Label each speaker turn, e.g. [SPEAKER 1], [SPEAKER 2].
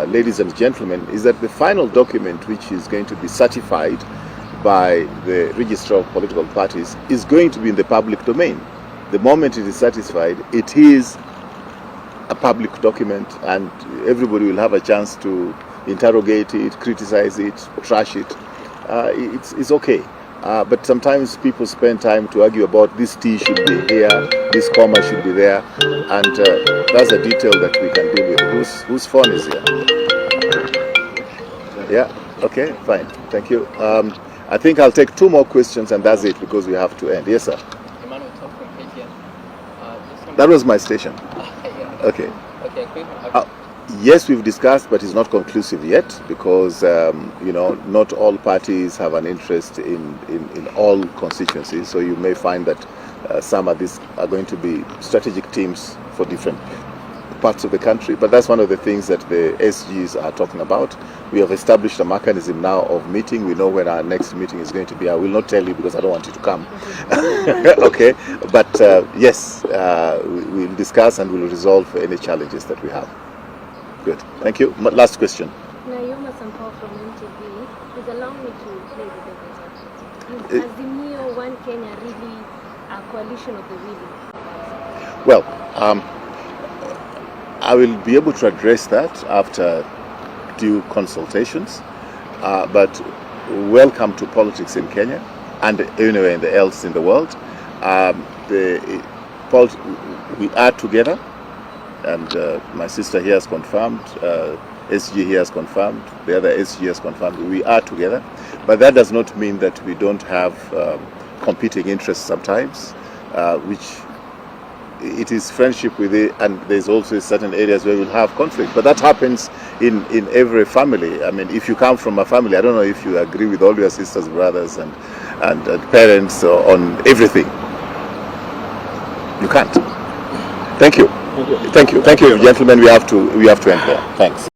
[SPEAKER 1] ladies and gentlemen, is that the final document, which is going to be certified by the Registrar of Political Parties, is going to be in the public domain. The moment it is certified, it is a public document, and everybody will have a chance to interrogate it, criticize it, trash it. It's okay. But sometimes people spend time to argue about this T should be here, this comma should be there, and that's a detail that we can deal with. Whose phone is here? Yeah, okay, fine, thank you. I think I'll take 2 more questions and that's it, because we have to end. Yes, sir. That was my station. Okay. Yes, we've discussed, but it's not conclusive yet, because not all parties have an interest in all constituencies. So you may find that some of these are going to be strategic teams for different parts of the country. But that's one of the things that the SGs are talking about. We have established a mechanism now of meeting. We know when our next meeting is going to be. I will not tell you because I don't want you to come. Okay, but yes, we'll discuss and we'll resolve any challenges that we have. Good. Thank you. Last question.
[SPEAKER 2] Nayoma Sampao from MTV. Please allow me to play the devil. Is Azimio One Kenya really a coalition of the willing?
[SPEAKER 1] Well, I will be able to address that after due consultations. But welcome to politics in Kenya and anywhere else in the world. We are together. And my sister here has confirmed, SG here has confirmed, the other SG has confirmed, we are together. But that does not mean that we don't have competing interests sometimes, which it is friendship with it, and there's also certain areas where we'll have conflict. But that happens in every family. I mean, if you come from a family, I don't know if you agree with all your sisters, brothers, and parents on everything. You can't. Thank you. Thank you, gentlemen. We have to end here. Thanks.